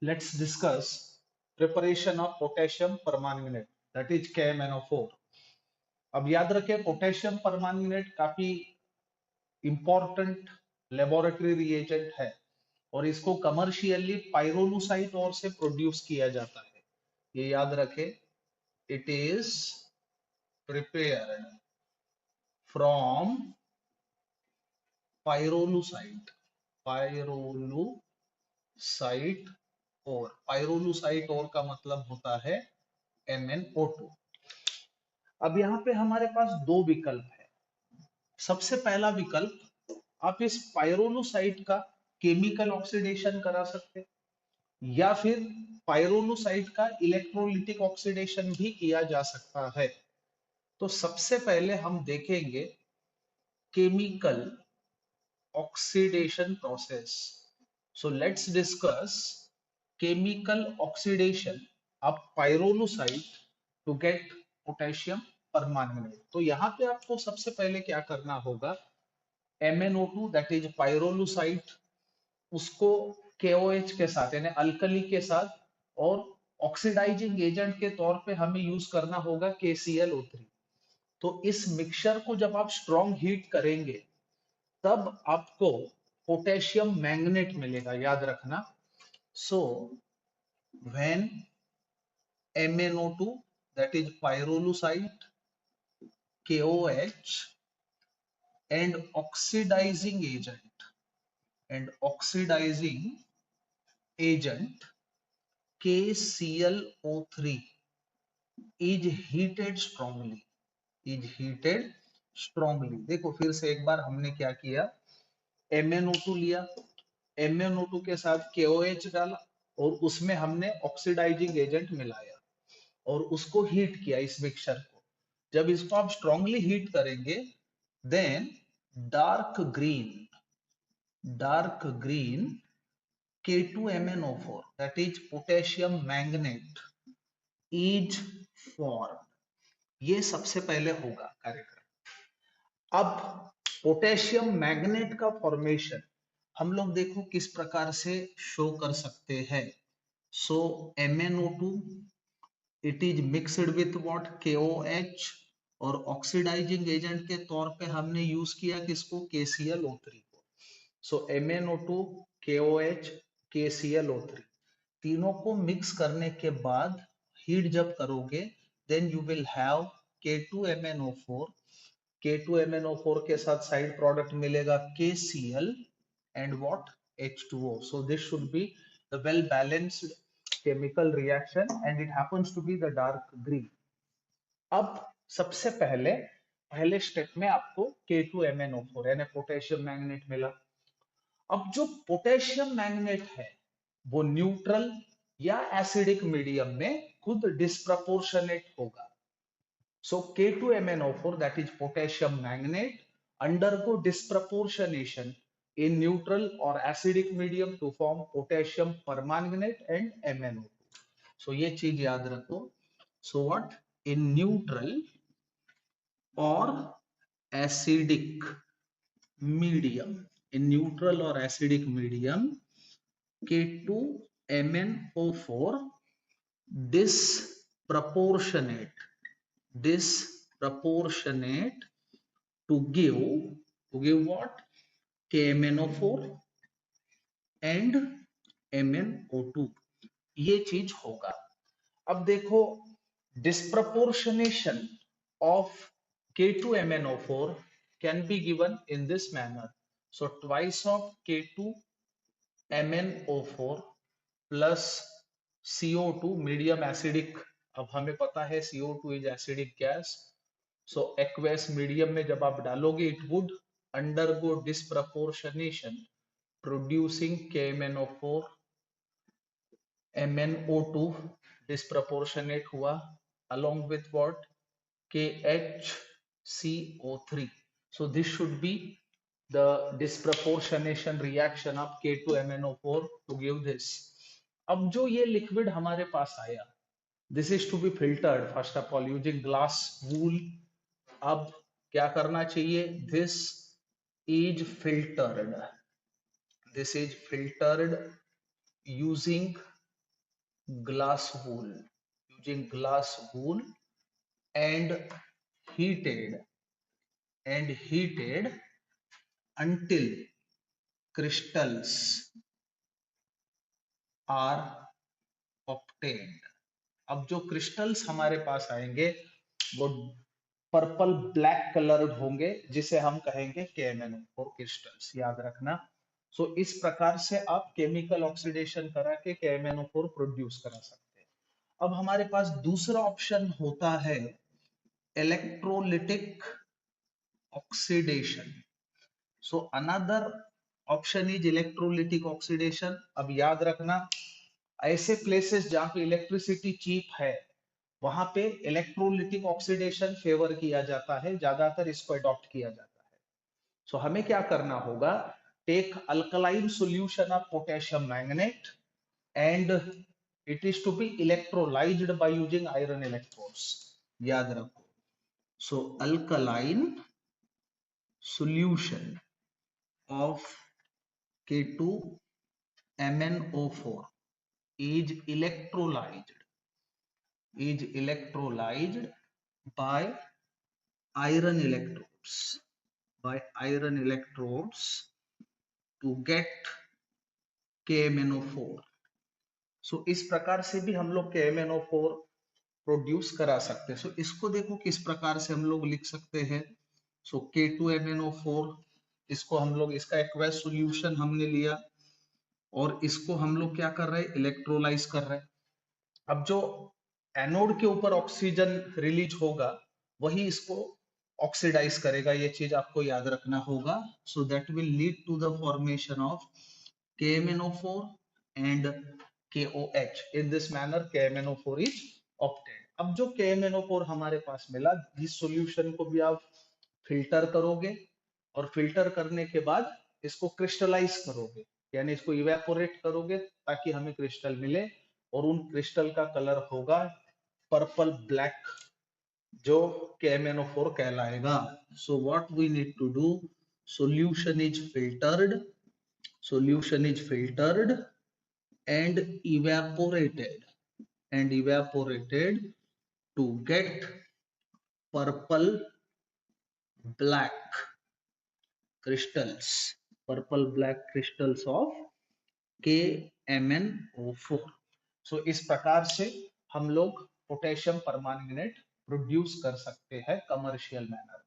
let's discuss preparation of potassium permanganate, that is KMnO4. अब याद रखें पोटेशियम परमांगनेट काफी इंपॉर्टेंट लेबोरेटरी रिएजेंट है और इसको कमर्शियली पाइरोलुसाइट और से प्रोड्यूस किया जाता है। ये याद रखें, इट इज प्रिपेयर्ड फ्रॉम पाइरोलुसाइट, पाइरोलुसाइट और पाइरोलुसाइट और का मतलब होता है MnO2। अब यहाँ पे हमारे पास दो विकल्प है। सबसे पहला विकल्प, आप इस पाइरोलुसाइट का केमिकल ऑक्सीडेशन करा सकते हैं या फिर पाइरोलुसाइट का इलेक्ट्रोलिटिक ऑक्सीडेशन भी किया जा सकता है। तो सबसे पहले हम देखेंगे chemical oxidation process. So let's discuss chemical oxidation of pyrolusite to get potassium permanganate। तो यहाँ पे आपको सबसे पहले क्या करना होगा, MnO2 दैट इज पाइरोलुसाइट, उसको KOH के साथ यानी अल्कली के साथ और ऑक्सीडाइजिंग एजेंट के तौर पे हमें यूज करना होगा KClO3। तो इस मिक्सचर को जब आप स्ट्रॉन्ग हीट करेंगे तब आपको पोटेशियम मैंगनेट मिलेगा, याद रखना। सो when MnO2 that is pyrolusite, KOH and oxidizing agent KClO3 is heated strongly। देखो फिर से एक बार हमने क्या किया, MnO2 लिया, MnO2 के साथ KOH डाला और उसमें हमने ऑक्सीडाइजिंग एजेंट मिलाया और उसको हीट किया इस मिक्सचर को। जब इसको आप स्ट्रांगली हीट करेंगे then dark green K2MnO4 that is potassium manganate is formed। ये सबसे पहले होगा कार्यक्रम। अब पोटेशियम मैग्नेट का फॉर्मेशन हम लोग देखो किस प्रकार से शो कर सकते हैं। सो MnO2 it is mixed with what, KOH, और ऑक्सीडाइजिंग एजेंट के तौर पे हमने यूज किया किसको, KClO3 को। सो MnO2, KOH, KClO3 तीनों को मिक्स करने के बाद हीट जब करोगे then you will have K2MnO4, K2MnO4 के साथ साइड प्रोडक्ट मिलेगा KCl and what, H2O। so this should be the well balanced chemical reaction and it happens to be the dark green। अब सबसे पहले पहले स्टेप में आपको K2MnO4 यानी पोटेशियम मैग्नेट मिला। अब जो पोटेशियम मैग्नेट है वो न्यूट्रल या एसिडिक मीडियम में खुद डिस्प्रपोर्शनेट होगा। So K2MnO4 that is potassium magnate undergo disproportionation in neutral or acidic medium to form potassium permanganate and MnO2। So ये चीज याद रखो। So what, in neutral or acidic medium, in neutral or acidic medium K2MnO4 disproportionate to give what, KMnO4 and MnO2। ये चीज होगा। अब देखो disproportionation of K2MnO4 can be given in this manner। So twice of K2MnO4 plus CO2 medium acidic। अब हमें पता है CO2 is acidic gas। So aqueous medium में जब आप डालोगे it would undergo disproportionation producing KMnO4, MnO2 disproportionate हुआ along with what, KHCO3। so this should be the disproportionation reaction of K2MnO4 to give this। अब जो ये liquid हमारे पास आया, this is to be filtered first of all using glass wool। अब क्या करना चाहिए, is filtered this is filtered using glass wool, using glass wool and heated until crystals are obtained. अब जो क्रिस्टल्स हमारे पास आएंगे वो पर्पल ब्लैक कलर्ड होंगे, जिसे हम कहेंगे KMnO4 क्रिस्टल्स, याद रखना। सो इस प्रकार से आप केमिकल ऑक्सीडेशन करा के KMnO4 प्रोड्यूस करा सकते हैं। अब हमारे पास दूसरा ऑप्शन होता है electrolytic oxidation. So another option is electrolytic oxidation. अब याद रखना, ऐसे प्लेसेस जहां पे इलेक्ट्रिसिटी चीप है वहां पे इलेक्ट्रोलिटिक ऑक्सीडेशन फेवर किया जाता है, ज्यादातर इसको अडॉप्ट किया जाता है। सो हमें क्या करना होगा, take alkaline solution of potassium manganate and it is to be electrolysed by using iron electrodes, याद रखो। So alkaline solution of K2MnO4 is electrolyzed by iron electrodes to get KMnO4। सो इस प्रकार से भी हम लोग KMnO4 प्रोड्यूस करा सकते हैं। सो इसको देखो किस प्रकार से हम लोग लिख सकते हैं। सो K2MnO4, इसको हम लोग, इसका एक्वस सॉल्यूशन हमने लिया और इसको हम लोग क्या कर रहे हैं, इलेक्ट्रोलाइज कर रहे हैं। अब जो एनोड के ऊपर ऑक्सीजन रिलीज होगा वही इसको ऑक्सीडाइज करेगा, ये चीज आपको याद रखना होगा। So that will lead to the formation of KMnO4 and KOH। in this manner KMnO4 is obtained। अब जो KMnO4 हमारे पास मिला, इस सॉल्यूशन को भी आप फिल्टर करोगे और फिल्टर करने के बाद इसको क्रिस्टलाइज करोगे, यानी इसको इवेपोरेट करोगे ताकि हमें क्रिस्टल मिले, और उन क्रिस्टल का कलर होगा पर्पल ब्लैक, जो KMnO4 कहलाएगा। So what we need to do, solution is filtered and evaporated to get purple black crystals of KMnO4। सो इस प्रकार से हम लोग पोटेशियम परमांगनेट प्रोड्यूस कर सकते हैं कमर्शियल मैनर।